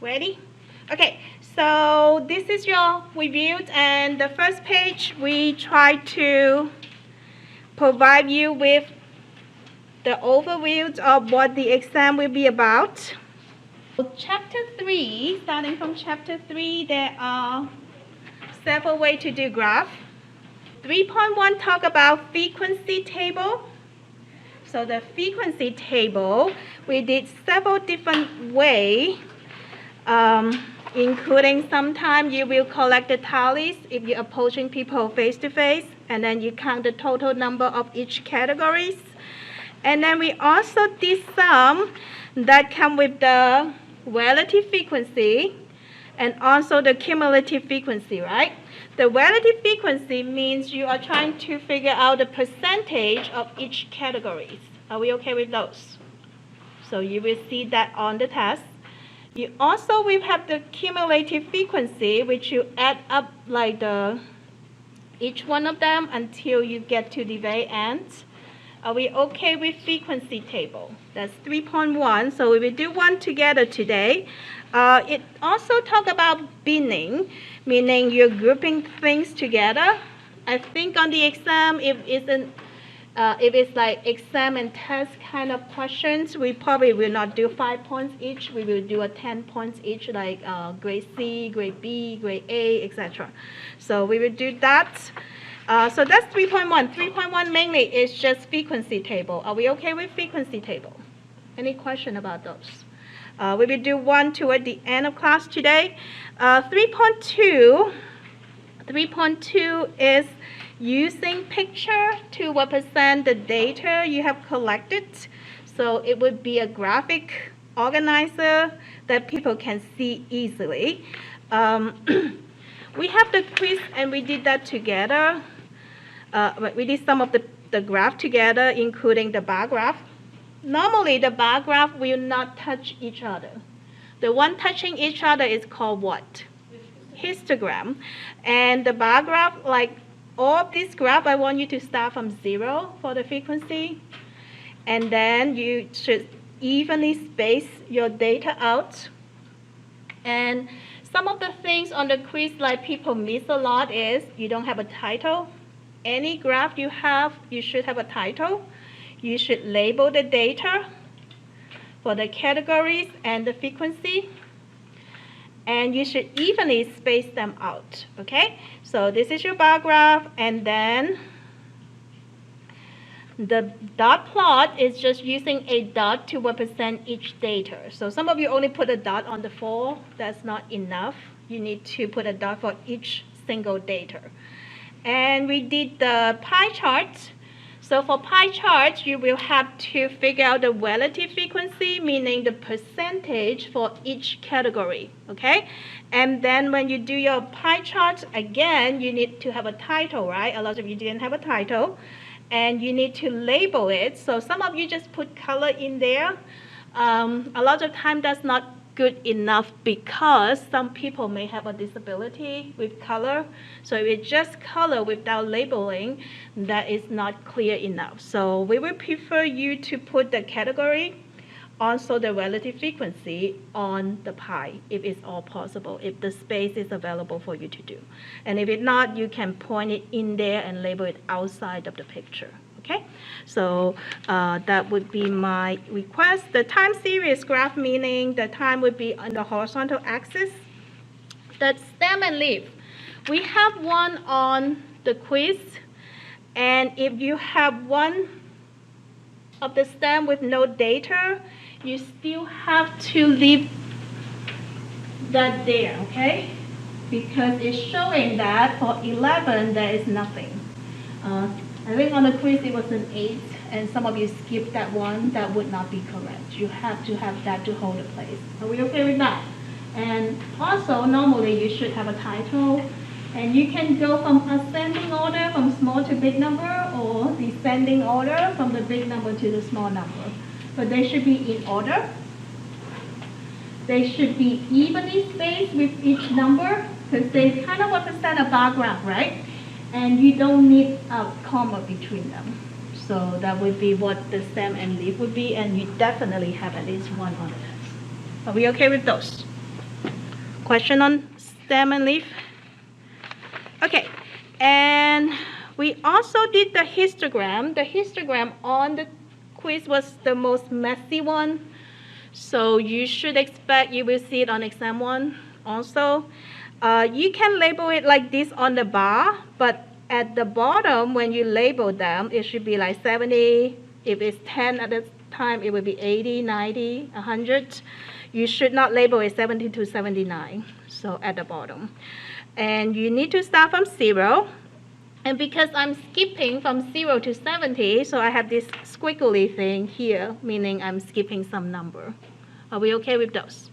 Ready? Okay, so this is your review, and the first page we try to provide you with the overview of what the exam will be about. Chapter 3, starting from chapter 3, there are several ways to do graph. 3.1 talk about frequency table. So the frequency table, we did several different ways, including sometimes you will collect the tallies if you're approaching people face to face, and then you count the total number of each categories. And then we also did some that come with the relative frequency and also the cumulative frequency, right? The relative frequency means you are trying to figure out the percentage of each category. Are we okay with those? So you will see that on the test. You also will have the cumulative frequency, which you add up like each one of them until you get to the very end. Are we okay with frequency table? That's 3.1. So we will do one together today. It also talks about binning, meaning you're grouping things together. I think on the exam, if it's like exam and test kind of questions, we probably will not do 5 points each. We will do 10 points each, like grade C, grade B, grade A, etc. So we will do that. So that's 3.1. 3.1 mainly is just frequency table. Are we okay with frequency table? Any question about those? We will do one toward the end of class today. 3.2 is using picture to represent the data you have collected. So it would be a graphic organizer that people can see easily. We have the quiz, and we did that together. We did some of the graph together, including the bar graph. Normally, the bar graph will not touch each other. The one touching each other is called what? Histogram. And the bar graph, like all of this graph, I want you to start from 0 for the frequency. And then you should evenly space your data out. And some of the things on the quiz like people miss a lot is you don't have a title. Any graph you have, you should have a title. You should label the data for the categories and the frequency. And you should evenly space them out, okay? So this is your bar graph, and then the dot plot is just using a dot to represent each data. So some of you only put a dot on the 4. That's not enough. You need to put a dot for each single data. And we did the pie chart. So for pie charts, you will have to figure out the relative frequency, meaning the percentage for each category, okay? And then when you do your pie chart, again, you need to have a title, right? A lot of you didn't have a title. And you need to label it. So some of you just put color in there. A lot of time that's not good enough because some people may have a disability with color. So if it's just color without labeling, that is not clear enough. So we will prefer you to put the category, also the relative frequency on the pie, if it's all possible, if the space is available for you to do. And if it's not, you can point it in there and label it outside of the picture. Okay, so that would be my request. The time series graph, meaning the time would be on the horizontal axis. The stem and leaf, we have one on the quiz, and if you have one of the stem with no data, you still have to leave that there, okay? Because it's showing that for 11 there is nothing. I think on the quiz it was an 8, and some of you skipped that one. That would not be correct. You have to have that to hold the place. Are we okay with that? And also, normally you should have a title. And you can go from ascending order from small to big number, or descending order from the big number to the small number. But they should be in order. They should be evenly spaced with each number, because they kind of represent a bar graph, right? And you don't need a comma between them. So that would be what the stem and leaf would be, and you definitely have at least one on the test. Are we okay with those? question on stem and leaf? Okay, and we also did the histogram. The histogram on the quiz was the most messy one, so you should expect you will see it on exam 1 also. You can label it like this on the bar, but at the bottom when you label them, it should be like 70. If it's 10 at the time, it will be 80, 90, 100. You should not label it 70 to 79, so at the bottom. And you need to start from 0. And because I'm skipping from 0 to 70, so I have this squiggly thing here, meaning I'm skipping some number. Are we okay with those?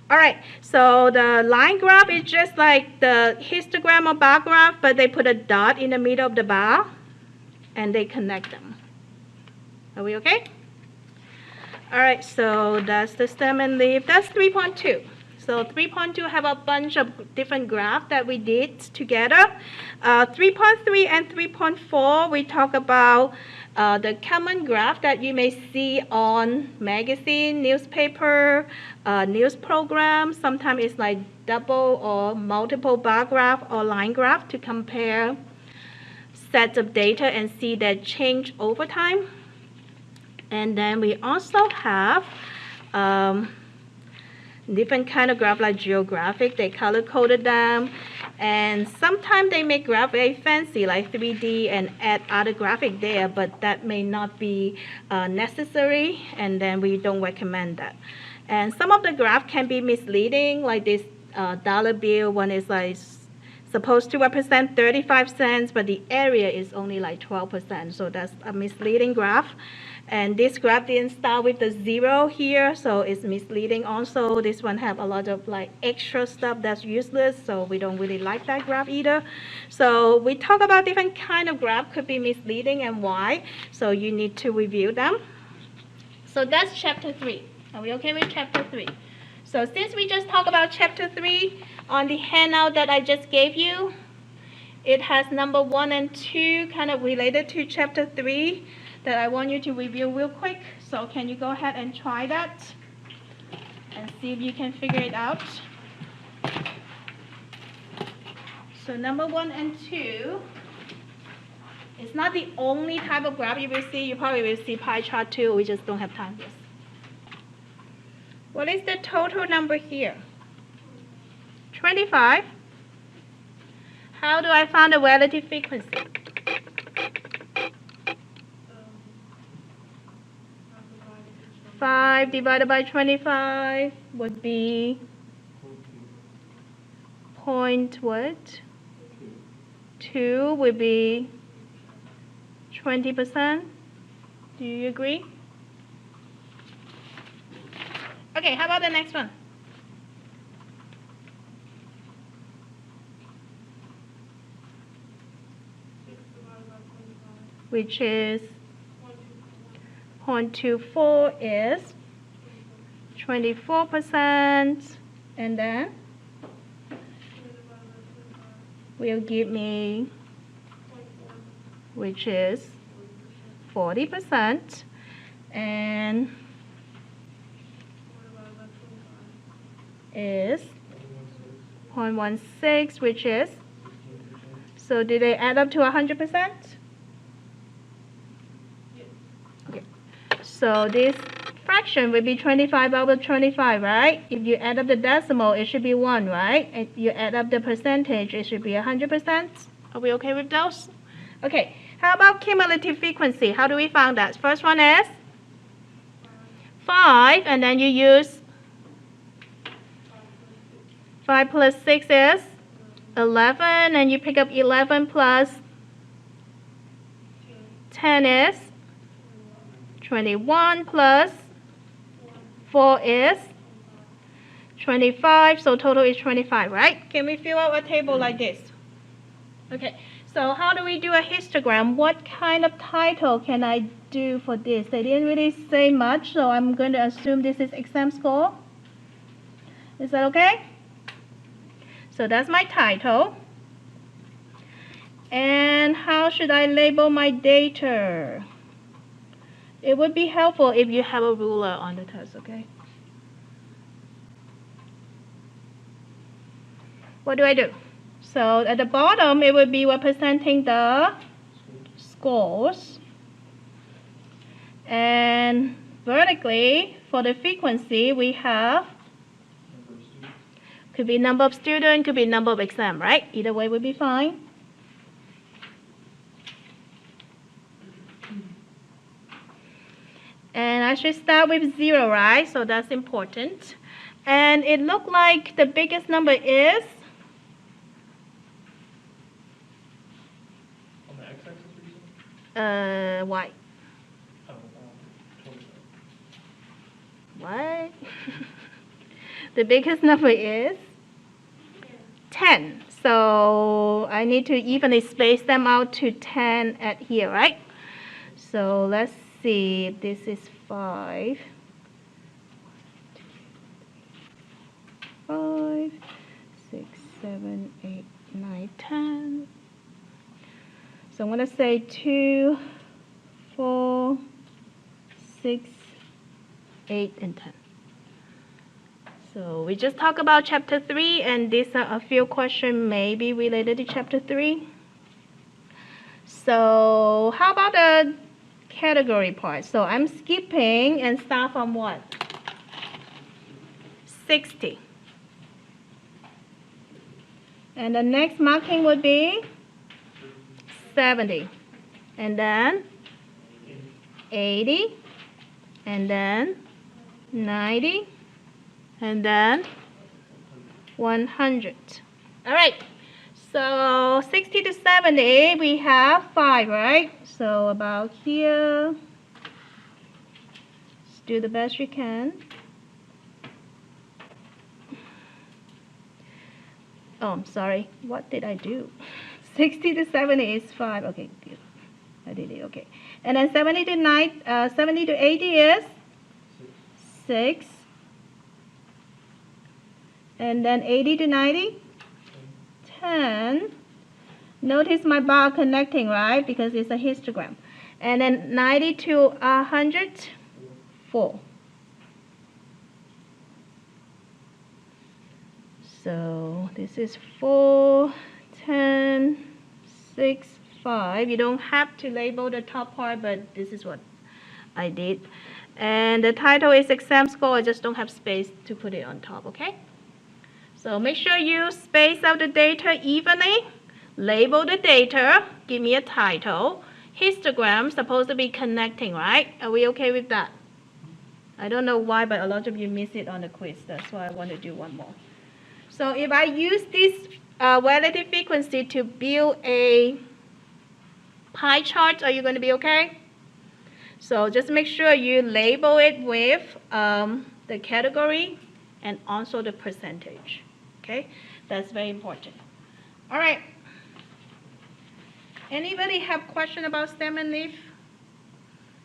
All right, so the line graph is just like the histogram or bar graph, but they put a dot in the middle of the bar, and they connect them. Are we okay? All right, so that's the stem and leaf. That's 3.2. So 3.2 have a bunch of different graphs that we did together. 3.3 and 3.4, we talk about the common graph that you may see on magazine, newspaper, news program. Sometimes it's like double or multiple bar graph or line graph to compare sets of data and see that change over time. And then we also have different kind of graph like geographic. They color coded them, and sometimes they make graph very fancy like 3D and add other graphic there, but that may not be necessary, and then we don't recommend that. And some of the graph can be misleading, like this dollar bill one is like supposed to represent 35 cents, but the area is only like 12%, so that's a misleading graph. And this graph didn't start with the 0 here, so it's misleading also. This one have a lot of like extra stuff that's useless, so we don't really like that graph either. So we talk about different kind of graph could be misleading and why, so you need to review them. So that's chapter 3. Are we okay with chapter 3? So since we just talked about chapter 3, on the handout that I just gave you, it has number 1 and 2 kind of related to chapter 3 that I want you to review real quick. So can you go ahead and try that and see if you can figure it out? So number 1 and 2, it's not the only type of graph you will see. You probably will see pie chart too. We just don't have time for this. What is the total number here? 25. How do I find the relative frequency? Five divided by 25 would be point what? 2 would be 20%. Do you agree? Okay, how about the next one? Which is 0.24 is 24%, and then will give me, which is 40%, and is 0.16, which is, so do they add up to 100%? Okay, so this fraction will be 25 over 25, right? If you add up the decimal, it should be 1, right? If you add up the percentage, it should be 100%. Are we okay with those? Okay, how about cumulative frequency? How do we find that? First one is 5, and then you use 5 plus 6 is 11, and you pick up 11 plus 10 is 21, plus 4 is 25, so total is 25, right? Can we fill out a table like this? Okay, so how do we do a histogram? What kind of title can I do for this? They didn't really say much, so I'm going to assume this is exam score. Is that okay? So that's my title. And how should I label my data? It would be helpful if you have a ruler on the test, okay? what do I do? So at the bottom, it would be representing the scores. And vertically, for the frequency, we have, could be number of students, could be number of exam, right? Either way would be fine. And I should start with 0, right? So that's important. And it looked like the biggest number is? On the x-axis, Y. oh, 27. What? The biggest number is 10. So I need to evenly space them out to 10 at here, right? So let's see if this is 5. 5, 6, 7, 8, 9, 10. So I'm going to say 2, 4, 6, 8, and 10. So we just talked about chapter 3, and these are a few questions maybe related to chapter 3. So how about the category part? So I'm skipping and start from what? 60. And the next marking would be 70. And then 80. And then 90. And then 100. All right. So 60 to 70, we have 5, right? So about here. Just do the best you can. Oh, I'm sorry. What did I do? 60 to 70 is 5. Okay, good. I did it. Okay. And then 70 to 80 is 6. And then 80 to 90? 10. Notice my bar connecting, right? Because it's a histogram. And then 90 to 100? 4. So this is 4, 10, 6, 5. You don't have to label the top part, but this is what I did. And the title is exam score. I just don't have space to put it on top, okay? So make sure you space out the data evenly. Label the data. Give me a title. Histogram supposed to be connecting, right? Are we okay with that? I don't know why, but a lot of you miss it on the quiz. That's why I want to do one more. So if I use this relative frequency to build a pie chart, are you going to be okay? So just make sure you label it with the category and also the percentage. Okay, that's very important. All right. Anybody have question about stem and leaf?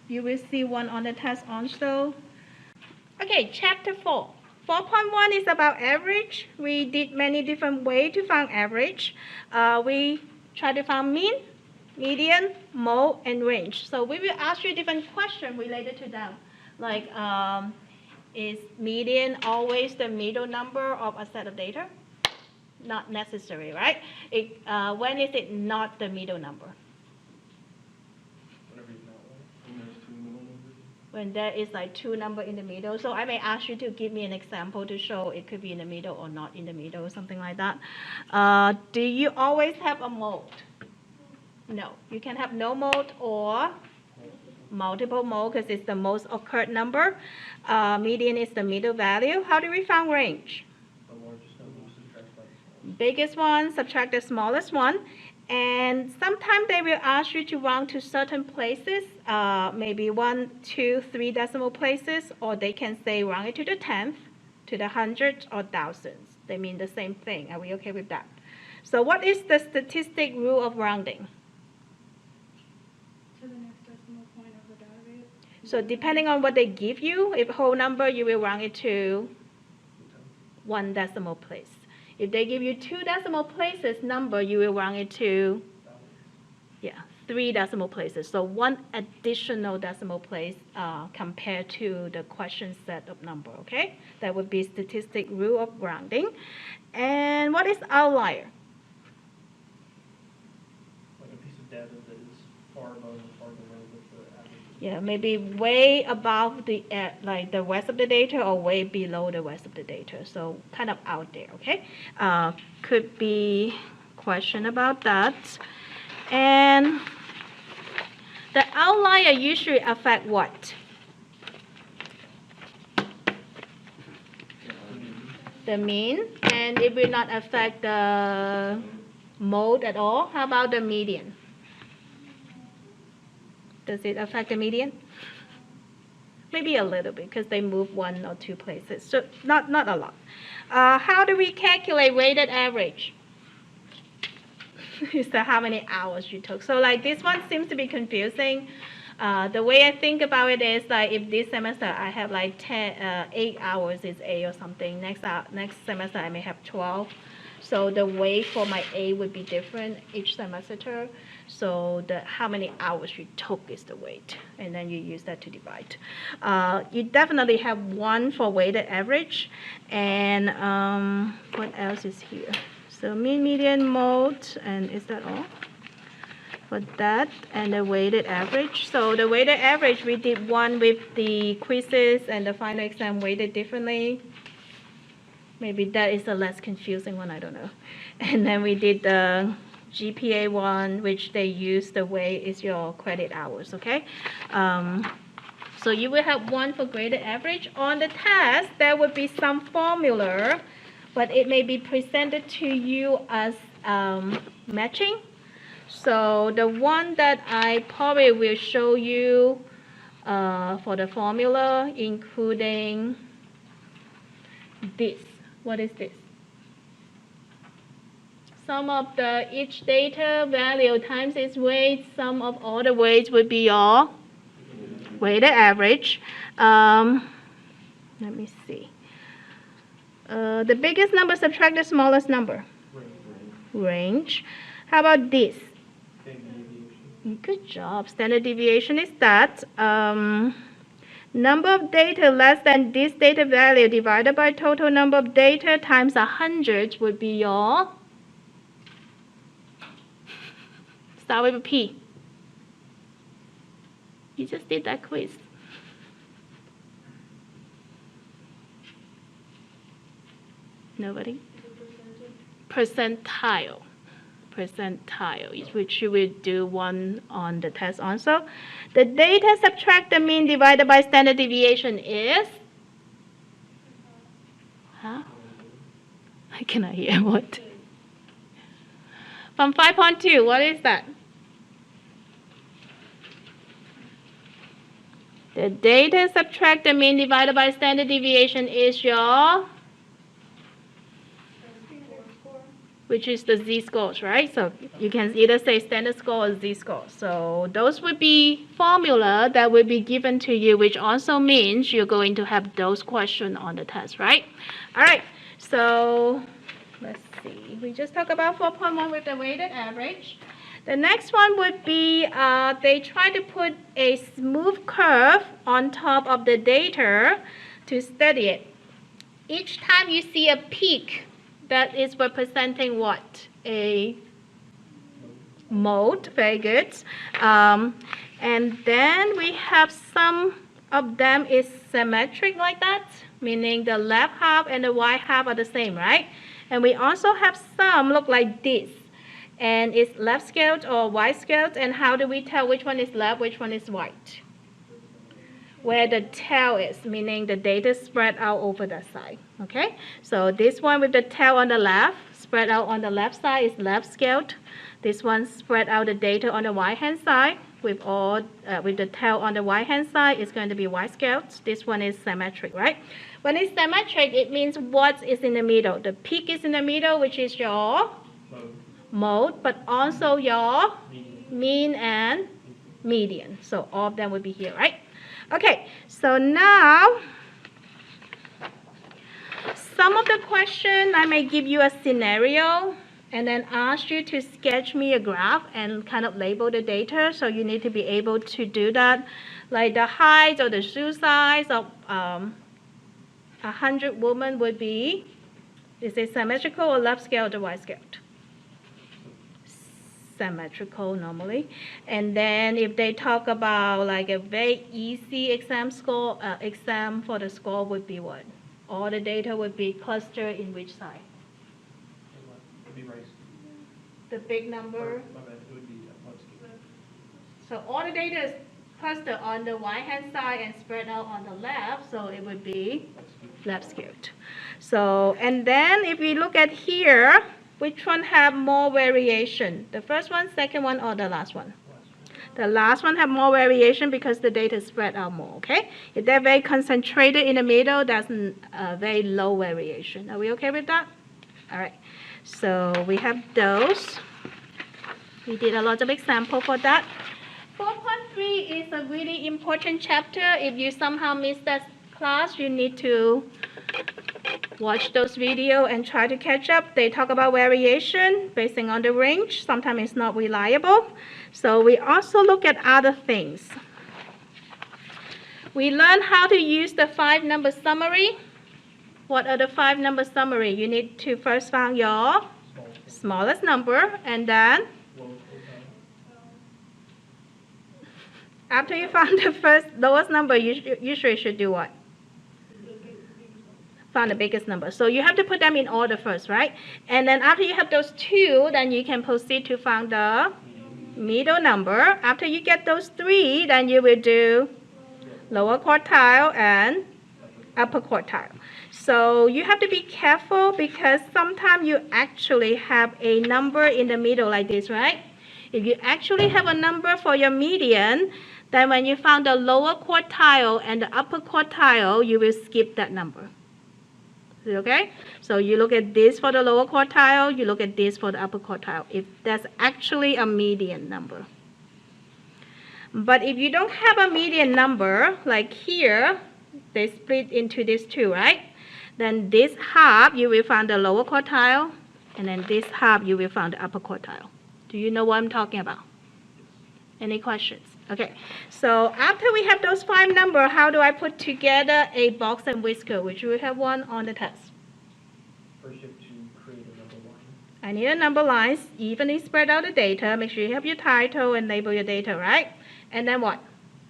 You will see one on the test also. Okay, chapter 4. 4.1 is about average. We did many different ways to find average. We try to find mean, median, mode, and range. So we will ask you different questions related to them. Like, is median always the middle number of a set of data? Not necessary, right? When is it not the middle number? When there is like 2 numbers in the middle. So I may ask you to give me an example to show it could be in the middle or not in the middle, something like that. Do you always have a mode? No. You can have no mode or multiple mode because it's the most occurred number. Median is the middle value. How do we find range? The largest number subtract by the smallest. Biggest one, subtract the smallest one. And sometimes they will ask you to round to certain places, maybe 1, 2, 3 decimal places, or they can say round it to the 10th, to the hundreds, or thousands. They mean the same thing. Are we okay with that? So what is the statistic rule of rounding? To the next decimal point of the data bit. So depending on what they give you, if whole number, you will round it to 1 decimal place. If they give you 2 decimal places number, you will round it to, yeah, 3 decimal places. So 1 additional decimal place compared to the question set of number, okay? That would be statistic rule of rounding. And what is outlier? Like a piece of data that is far above or far below what the average is. Yeah, maybe way above the like the rest of the data or way below the rest of the data. So kind of out there, okay? Could be question about that. And the outlier usually affect what? The mean, and it will not affect the mode at all. How about the median? Does it affect the median? Maybe a little bit because they move 1 or 2 places, so not a lot. How do we calculate weighted average? Is that how many hours you took? So like this one seems to be confusing. The way I think about it is like if this semester I have like 8 hours is A or something. Next semester I may have 12. So the weight for my A would be different each semester. So how many hours you took is the weight, and then you use that to divide. You definitely have 1 for weighted average, and what else is here? So mean, median, mode, and is that all? For that, and the weighted average. So the weighted average, we did one with the quizzes and the final exam weighted differently. Maybe that is the less confusing one, I don't know. And then we did the GPA one, which they use the way is your credit hours, okay? So you will have 1 for graded average. On the test, there would be some formula, but it may be presented to you as matching. So the one that I probably will show you for the formula, including this. What is this? Sum of each data value times its weight. Sum of all the weights would be your weighted average. Let me see. The biggest number subtract the smallest number. Range. How about this? Good job. Standard deviation is that number of data less than this data value divided by total number of data times 100 would be your, start with a P. You just did that quiz. Nobody? Percentile. Percentile, which you will do one on the test also. The data subtract the mean divided by standard deviation is? Huh? I cannot hear what. From 5.2, what is that? The data subtract the mean divided by standard deviation is your, which is the z-scores, right? So you can either say standard score or z-score. So those would be formula that will be given to you, which also means you're going to have those questions on the test, right? All right, so let's see. We just talked about 4.1 with the weighted average. The next one would be they try to put a smooth curve on top of the data to study it. Each time you see a peak, that is representing what? A mode. Very good. And then we have some of them is symmetric like that, meaning the left half and the right half are the same, right? And we also have some look like this. And it's left scaled or right scaled. And how do we tell which one is left, which one is right? Where the tail is, meaning the data spread out over the side. Okay, so this one with the tail on the left, spread out on the left side is left scaled. This one spread out the data on the right hand side with the tail on the right hand side is going to be right scaled. This one is symmetric, right? When it's symmetric, it means what is in the middle. The peak is in the middle, which is your mode, but also your mean and median. So all of them would be here, right? Okay, so now some of the question I may give you a scenario and then ask you to sketch me a graph and kind of label the data. So you need to be able to do that, like the height or the shoe size of 100 women would be, is it symmetrical or left scaled or right scaled? Symmetrical normally. And then if they talk about like a very easy exam score, exam for the score would be what? All the data would be clustered in which side? It'd be right. The big number. My bad, it would be left scaled. So all the data is clustered on the right hand side and spread out on the left, so it would be left scaled. So, and then if we look at here, which one have more variation? The first one, second one, or the last one? The last one have more variation because the data is spread out more, okay? If they're very concentrated in the middle, that's very low variation. Are we okay with that? All right. So we have those. We did a lot of example for that. 4.3 is a really important chapter. If you somehow missed that class, you need to watch those videos and try to catch up. They talk about variation based on the range. Sometimes it's not reliable. So we also look at other things. We learn how to use the 5-number summary. What are the 5-number summary? You need to first find your smallest number, and then after you found the first lowest number, you usually should do what? Find the biggest number. So you have to put them in order first, right? And then after you have those two, then you can proceed to find the middle number. After you get those 3, then you will do lower quartile and upper quartile. So you have to be careful because sometimes you actually have a number in the middle like this, right? If you actually have a number for your median, then when you found the lower quartile and the upper quartile, you will skip that number. Okay? So you look at this for the lower quartile, you look at this for the upper quartile, if that's actually a median number. But if you don't have a median number, like here, they split into these two, right? Then this half, you will find the lower quartile, and then this half, you will find the upper quartile. Do you know what I'm talking about? Any questions? Okay, so after we have those 5 numbers, how do I put together a box and whisker, which we have one on the test? First, you have to create a number line. I need a number lines, evenly spread out the data. Make sure you have your title and label your data, right? And then what?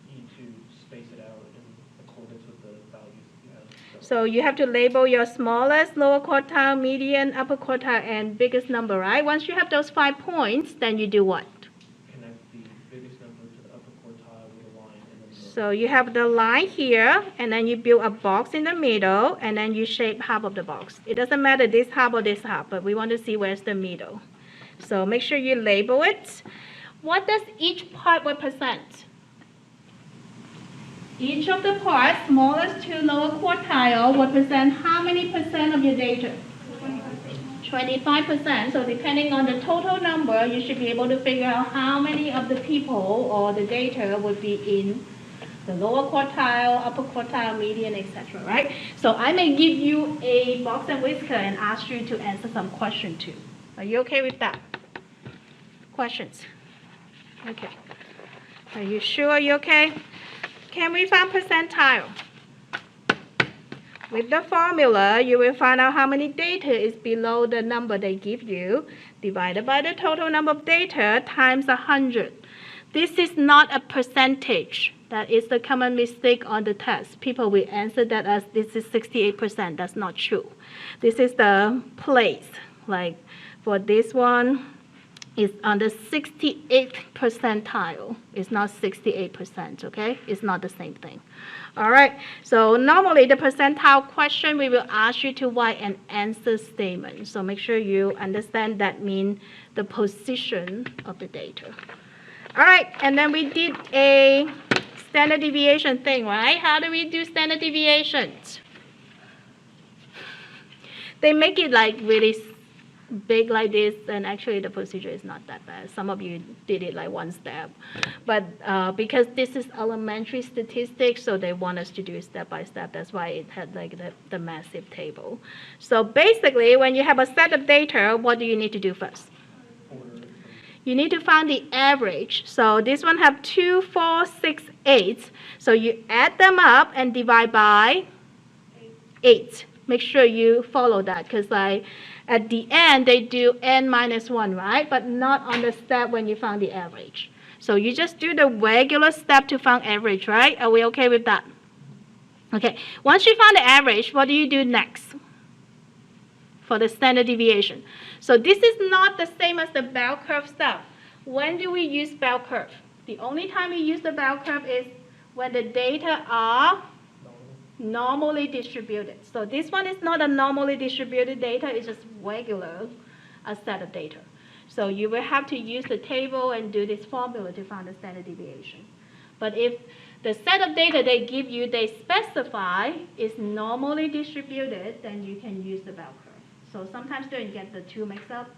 You need to space it out in accordance with the values that you have. So you have to label your smallest, lower quartile, median, upper quartile, and biggest number, right? Once you have those 5 points, then you do what? So you have the line here, and then you build a box in the middle, and then you shape half of the box. It doesn't matter this half or this half, but we want to see where's the middle. So make sure you label it. What does each part represent? Each of the parts, smallest to lower quartile, represent how many percent of your data? 25%. So depending on the total number, you should be able to figure out how many of the people or the data would be in the lower quartile, upper quartile, median, etc., right? So I may give you a box and whisker and ask you to answer some question too. Are you okay with that? Questions? Okay. Are you sure you're okay? Can we find percentile? With the formula, you will find out how many data is below the number they give you, divided by the total number of data times 100. This is not a percentage. That is the common mistake on the test. People will answer that as this is 68%. That's not true. This is the place. Like for this one, it's on the 68th percentile. It's not 68%, okay? It's not the same thing. All right, so normally the percentile question, we will ask you to write an answer statement. So make sure you understand that means the position of the data. All right, and then we did a standard deviation thing, right? How do we do standard deviations? They make it like really big like this, then actually the procedure is not that bad. Some of you did it like one step. But because this is elementary statistics, so they want us to do it step by step. That's why it had like the massive table. So basically, when you have a set of data, what do you need to do first? You need to find the average. So this one have 2, 4, 6, 8. So you add them up and divide by 8. Make sure you follow that, because like at the end they do n minus 1, right? But not on the step when you found the average. So you just do the regular step to find average, right? Are we okay with that? Okay. Once you find the average, what do you do next for the standard deviation? So this is not the same as the bell curve stuff. When do we use bell curve? The only time we use the bell curve is when the data are normally distributed. So this one is not a normally distributed data, it's just regular a set of data. So you will have to use the table and do this formula to find the standard deviation. But if the set of data they give you, they specify is normally distributed, then you can use the bell curve. So sometimes don't get the two mixed up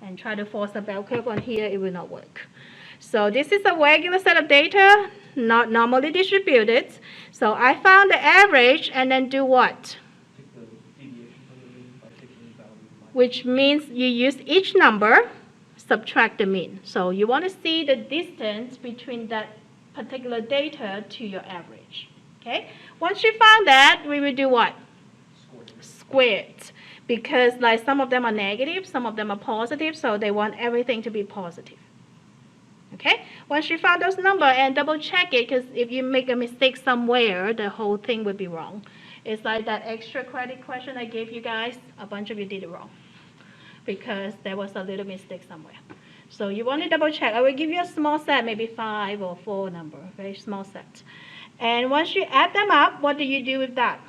and try to force a bell curve on here, it will not work. So this is a regular set of data, not normally distributed. So I found the average and then do what? Take the deviation from the mean by taking the value minus. Which means you use each number, subtract the mean. So you want to see the distance between that particular data to your average. Okay? Once you found that, we will do what? Squared. Because like some of them are negative, some of them are positive, so they want everything to be positive. Okay? Once you found those numbers, and double check it, because if you make a mistake somewhere, the whole thing would be wrong. It's like that extra credit question I gave you guys, a bunch of you did it wrong because there was a little mistake somewhere. So you want to double check. I will give you a small set, maybe 5 or 4 number, very small set. And once you add them up, what do you do with that?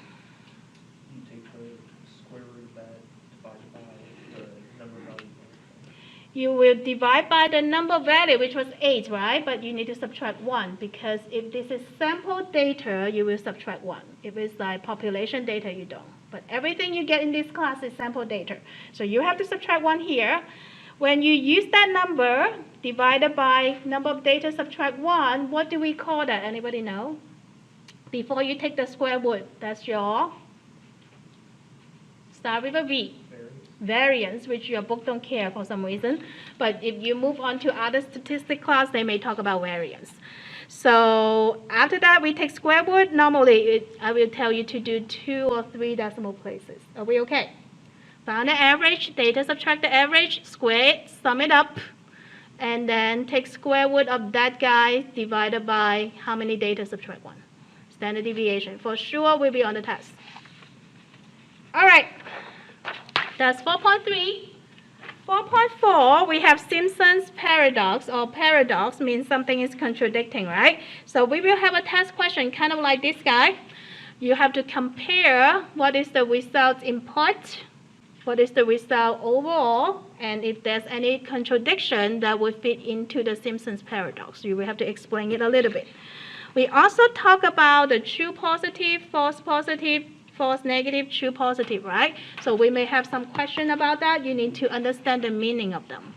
You take the square root of that divided by the number value. You will divide by the number value, which was 8, right? But you need to subtract 1, because if this is sample data, you will subtract 1. If it's like population data, you don't. But everything you get in this class is sample data. So you have to subtract 1 here. When you use that number divided by number of data, subtract 1, what do we call that? Anybody know? Before you take the square root, that's your, start with a V. Variance, which your book don't care for some reason. But if you move on to other statistic class, they may talk about variance. So after that, we take square root. Normally, I will tell you to do 2 or 3 decimal places. Are we okay? Found the average, data subtract the average, square it, sum it up, and then take square root of that guy divided by how many data, subtract 1. Standard deviation. For sure, will be on the test. All right. That's 4.3. 4.4, we have Simpson's paradox, or paradox means something is contradicting, right? So we will have a test question kind of like this guy. You have to compare what is the result input, what is the result overall, and if there's any contradiction that would fit into the Simpson's paradox. You will have to explain it a little bit. We also talk about the true positive, false negative, true positive, right? So we may have some question about that. You need to understand the meaning of them.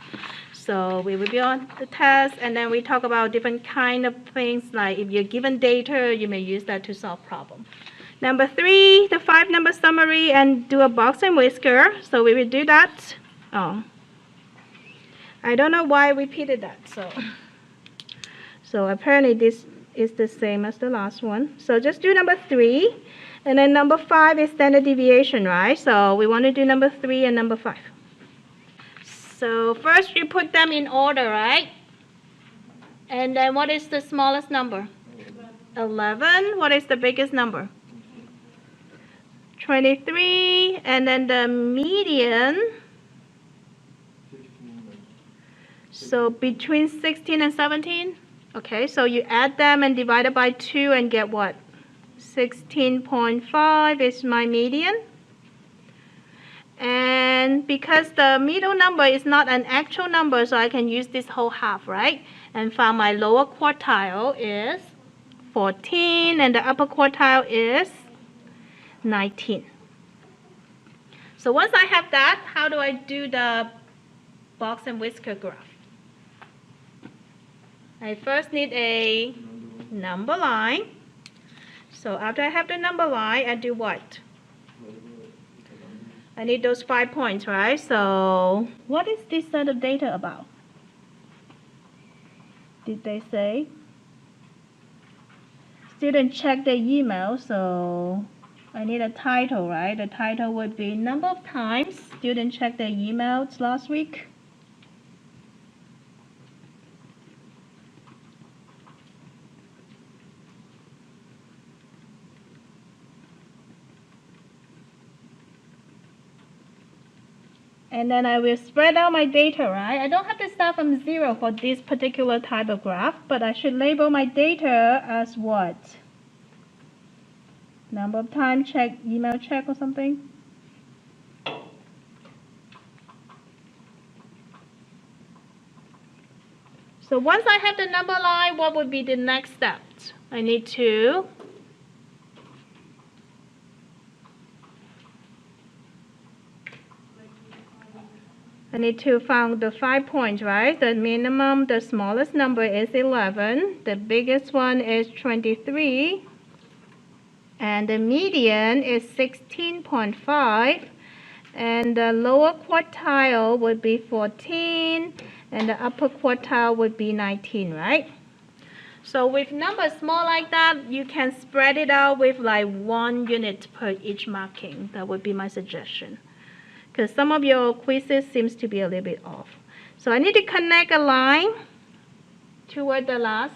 So we will be on the test, and then we talk about different kind of things, like if you're given data, you may use that to solve problem. Number 3, the 5-number summary, and do a box and whisker. So we will do that. Oh, I don't know why I repeated that. So apparently this is the same as the last one. So just do number 3. And then number 5 is standard deviation, right? So we want to do number 3 and number 5. So first you put them in order, right? And then what is the smallest number? 11. What is the biggest number? 23. And then the median. So between 16 and 17. Okay, so you add them and divide it by 2 and get what? 16.5 is my median. And because the middle number is not an actual number, so I can use this whole half, right? And find my lower quartile is 14 and the upper quartile is 19. So once I have that, how do I do the box and whisker graph? I first need a number line. So after I have the number line, I do what? I need those 5 points, right? So what is this set of data about? Did they say? Student check their email, so I need a title, right? The title would be number of times student checked their emails last week. And then I will spread out my data, right? I don't have to start from 0 for this particular type of graph, but I should label my data as what? Number of time check, email check or something? So once I have the number line, what would be the next step? I need to find the 5 points, right? The minimum, the smallest number is 11. The biggest one is 23. And the median is 16.5. And the lower quartile would be 14. And the upper quartile would be 19, right? So with numbers small like that, you can spread it out with like 1 unit per each marking. That would be my suggestion. Because some of your quizzes seems to be a little bit off. So I need to connect a line toward the last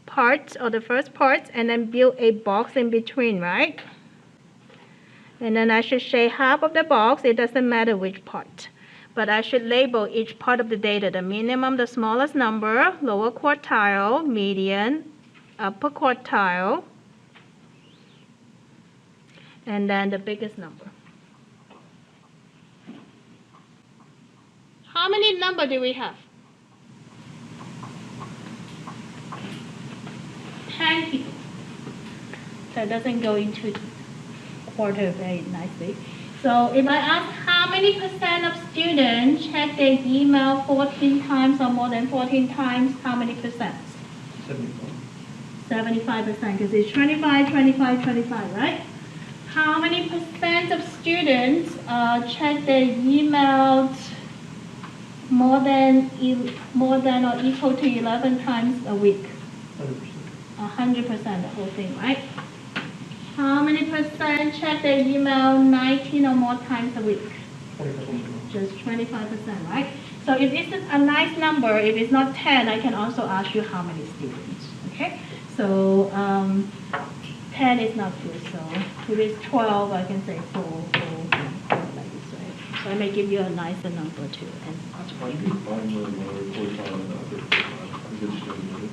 part or the first part and then build a box in between, right? And then I should say half of the box. It doesn't matter which part. But I should label each part of the data. The minimum, the smallest number, lower quartile, median, upper quartile, and then the biggest number. How many number do we have? 10 people. That doesn't go into quarter very nicely. So if I ask how many percent of students check their email 14 times or more than 14 times, how many percent? 75%, because it's 25, 25, 25, right? How many percent of students check their emails more than or equal to 11 times a week? 100%, the whole thing, right? How many percent check their email 19 or more times a week? Just 25%, right? So if it's a nice number, if it's not 10, I can also ask you how many students, okay? So 10 is not good, so if it's 12, I can say 4 like this, right? So I may give you a nicer number too. How do you find the lower quartile and upper quartile?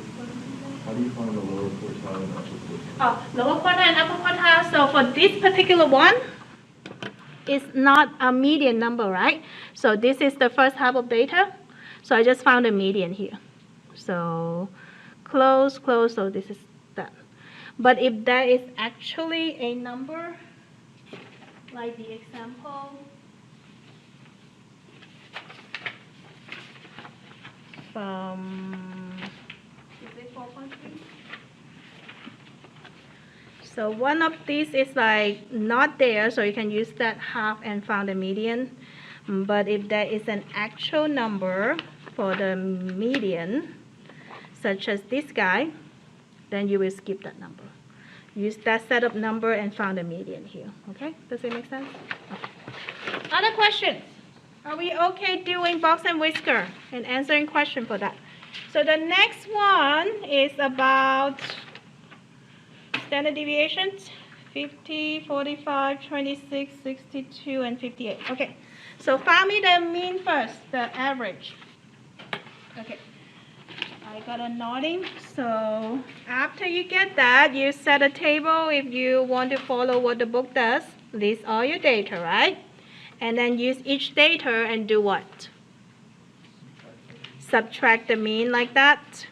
How do you find the lower quartile and upper quartile? Oh, lower quartile and upper quartile. So for this particular one, it's not a median number, right? So this is the first half of data. So I just found a median here. So close, so this is that. But if that is actually a number, like the example, is it 4.3? So one of these is like not there, so you can use that half and find the median. But if there is an actual number for the median, such as this guy, then you will skip that number. Use that set of number and find the median here. Okay? Does it make sense? Okay. Other questions? Are we okay doing box and whisker and answering question for that? So the next one is about standard deviations, 50, 45, 26, 62, and 58. Okay, so find me the mean first, the average. Okay, I got a nodding. So after you get that, you set a table if you want to follow what the book does. List all your data, right? And then use each data and do what? Subtract the mean like that.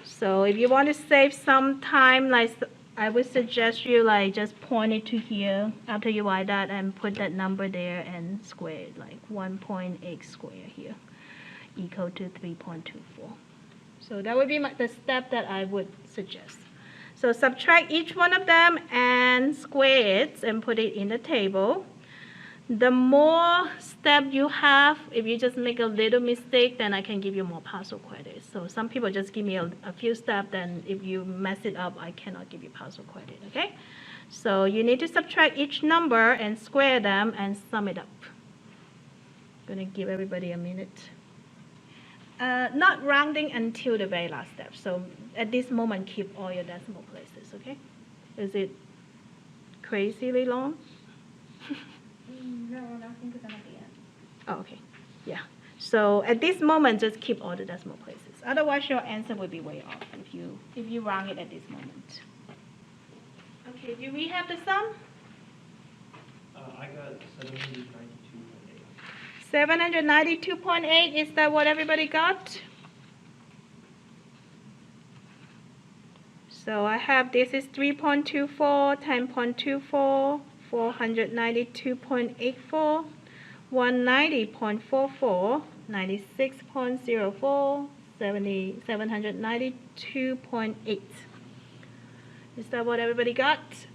So if you want to save some time, like I would suggest you like just point it to here after you write that and put that number there and square it, like 1.8 square here equal to 3.24. So that would be the step that I would suggest. So subtract each one of them and square it and put it in the table. The more step you have, if you just make a little mistake, then I can give you more partial credit. So some people just give me a few steps, then if you mess it up, I cannot give you partial credit, okay? So you need to subtract each number and square them and sum it up. I'm gonna give everybody a minute. Not rounding until the very last step. So at this moment, keep all your decimal places, okay? Is it crazily long? No, nothing is gonna be in. Oh, okay. Yeah. So at this moment, just keep all the decimal places. Otherwise, your answer will be way off if you round it at this moment. Okay. Do we have the sum? I got 792.8. 792.8. Is that what everybody got? So I have this is 3.24, 10.24, 492.84, 190.44, 96.04, 792.8. Is that what everybody got?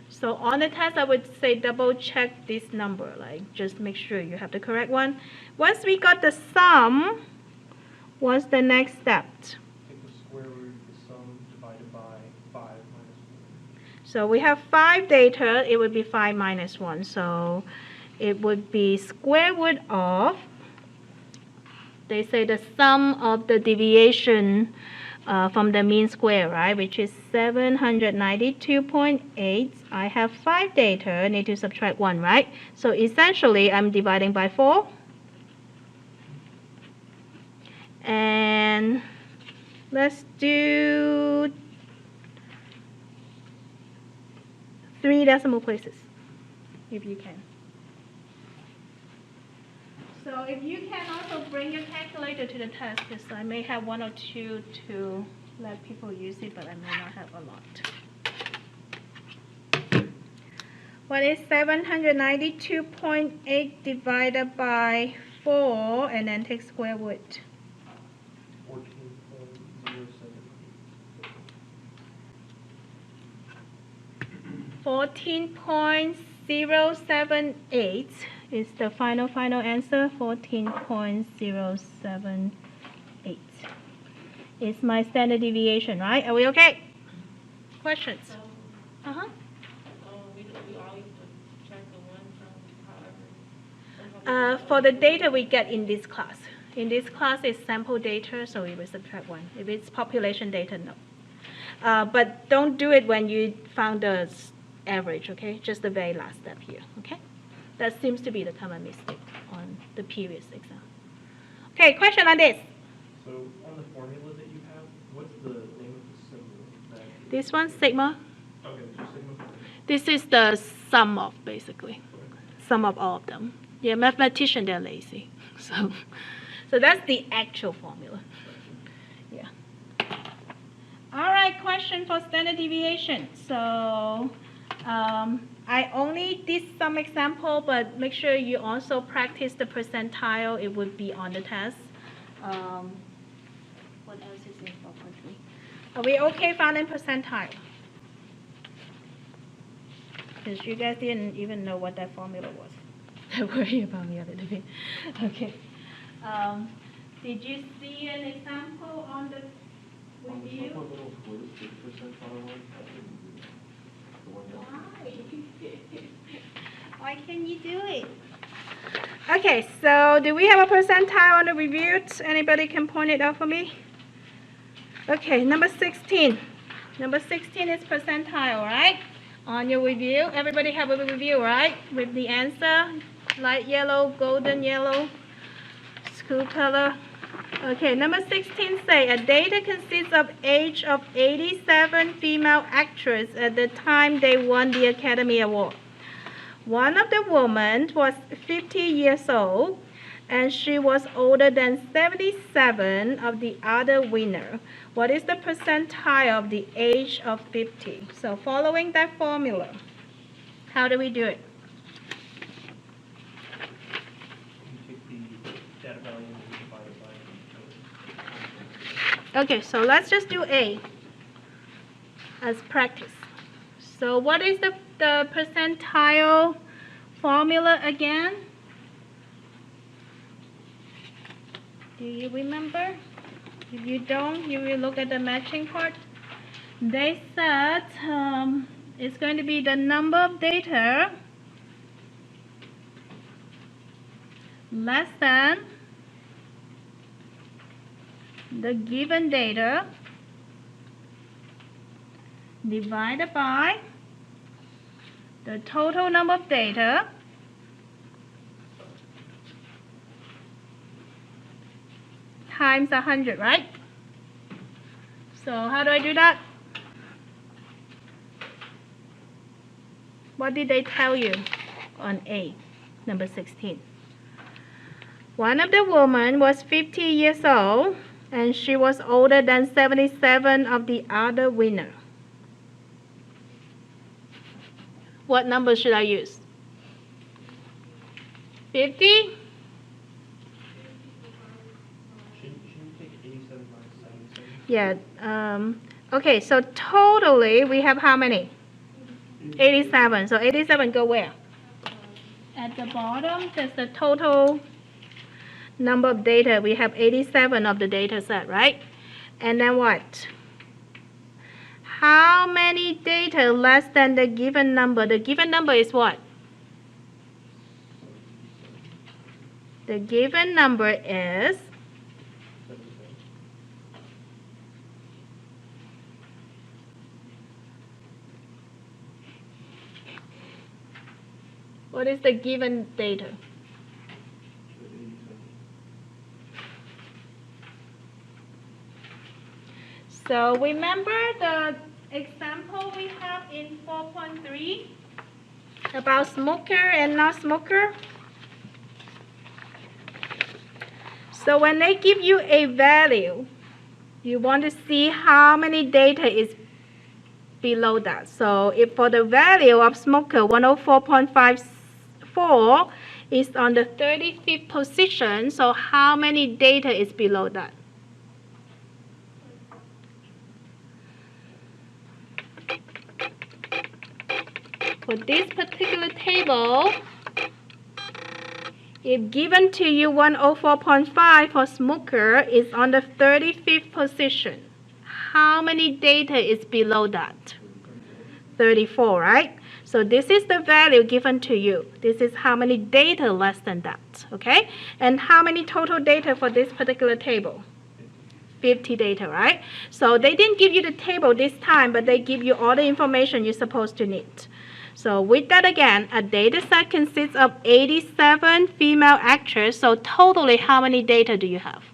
So on the test, I would say double check this number, like just make sure you have the correct one. Once we got the sum, what's the next step? Take the square root of the sum divided by 5 minus 1. So we have 5 data, it would be 5 minus 1. So it would be square root of, they say the sum of the deviation from the mean square, right, which is 792.8. I have 5 data, I need to subtract 1, right? So essentially, I'm dividing by 4. And let's do 3 decimal places, if you can. So if you can also bring your calculator to the test, because I may have 1 or 2 to let people use it, but I may not have a lot. What is 792.8 divided by 4, and then take square root? 14.078. 14.078 is the final answer. 14.078 is my standard deviation, right? Are we okay? Questions? Uh-huh. We all used to check the one from however. For the data we get in this class. In this class, it's sample data, so we will subtract 1. If it's population data, no. But don't do it when you found the average, okay? Just the very last step here, okay? That seems to be the common mistake on the previous exam. Okay, question on this. So on the formula that you have, what's the name of the symbol? This one, sigma. Okay, so sigma. This is the sum of, basically. Sum of all of them. Yeah, mathematicians, they're lazy. So that's the actual formula. Yeah. All right, question for standard deviation. So I only did some example, but make sure you also practice the percentile. It would be on the test. What else is in 4.3? Are we okay finding percentile? Because you guys didn't even know what that formula was. Don't worry about me a little bit. Okay. Did you see an example on the review? little quiz, the percentile one, I couldn't do that. The one that- Why can you do it? Okay, so do we have a percentile on the review? Anybody can point it out for me? Okay, number 16. Number 16 is percentile, right? On your review, everybody have a review, right? With the answer, light yellow, golden yellow, school color. Okay, number 16 say, a data consists of age of 87 female actresses at the time they won the Academy Award. One of the women was 50 years old. and she was older than 77 of the other winner. What is the percentile of the age of 50? So following that formula, how do we do it? You take the data value and divide it by Okay, so let's just do A as practice. So what is the percentile formula again? Do you remember? If you don't, you will look at the matching part. They said it's going to be the number of data less than the given data divided by the total number of data times 100, right? So how do I do that? What did they tell you on A, number 16? One of the women was 50 years old, and she was older than 77 of the other winner. What number should I use? 50? Shouldn't you take 87 minus 77? Yeah. Okay, so totally we have how many? 87. So 87 go where? At the bottom, that's the total number of data. We have 87 of the data set, right? And then what? How many data less than the given number? The given number is what? The given number is 77. what is the given data? So remember the example we have in 4.3 about smoker and not smoker? So when they give you a value, you want to see how many data is below that. So if for the value of smoker 104.54 is on the 35th position, so how many data is below that? For this particular table, if given to you 104.5 for smoker is on the 35th position, how many data is below that? 34, right? So this is the value given to you. This is how many data less than that, okay? And how many total data for this particular table? 50 data, right? So they didn't give you the table this time, but they give you all the information you're supposed to need. So with that again, a data set consists of 87 female actors. So totally, how many data do you have?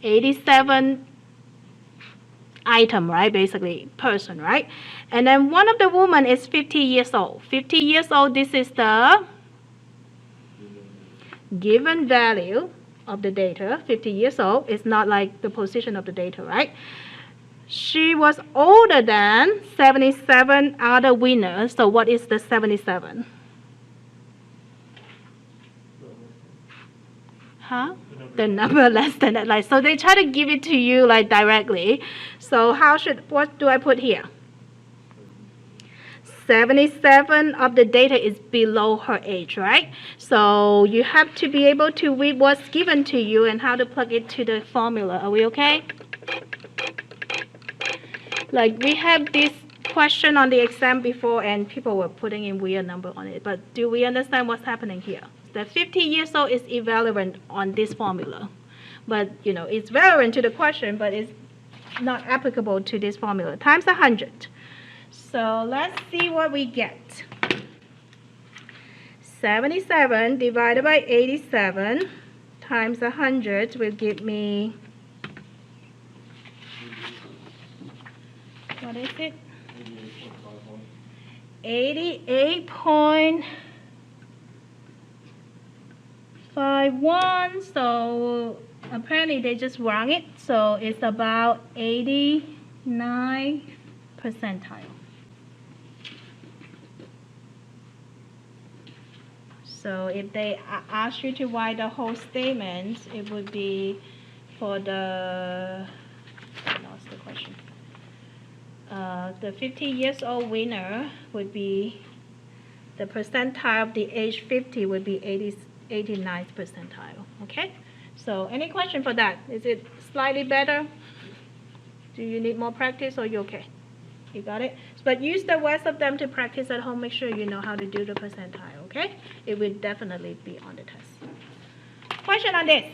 87 item, right? Basically, person, right? And then one of the women is 50 years old. 50 years old, this is the given value of the data. 50 years old. It's not like the position of the data, right? She was older than 77 other winners. So what is the 77? Huh? The number less than that. Like, so they try to give it to you like directly. So what do I put here? 77 of the data is below her age, right? So you have to be able to read what's given to you and how to plug it to the formula. Are we okay? Like we have this question on the exam before and people were putting in weird number on it. But do we understand what's happening here? That 50 years old is irrelevant on this formula. But, you know, it's relevant to the question, but it's not applicable to this formula. Times 100. So let's see what we get. 77 divided by 87 times 100 will give me, what is it? 88.51. 5.1, so apparently they just run it, so it's about 89 percentile. So if they ask you to write the whole statement, it would be for the, I lost the question. The 50 years old winner would be, the percentile of the age 50 would be 89th percentile, okay? So any question for that? Is it slightly better? Do you need more practice or you okay? You got it? But use the rest of them to practice at home. Make sure you know how to do the percentile, okay? It will definitely be on the test. Question on this?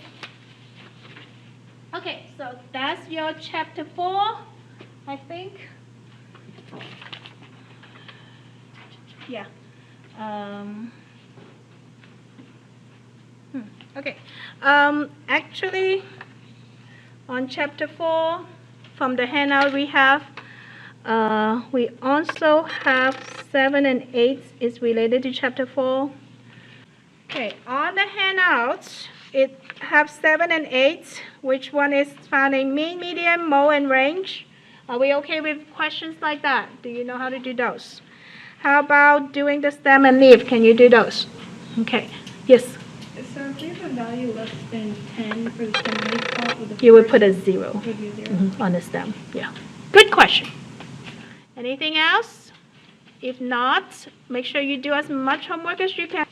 Okay, so that's your chapter 4, I think. Yeah. Okay. Actually, on chapter 4, from the handout we have, we also have 7 and 8 is related to chapter 4. Okay, on the handouts, it have 7 and 8. Which one is found in mean, median, mode, and range? Are we okay with questions like that? Do you know how to do those? How about doing the stem and leaf? Can you do those? Okay, yes. So if we have a value less than 10 for the semi-part of the You would put a 0 would be 0. on the stem. Yeah. Good question. Anything else? If not, make sure you do as much homework as you can.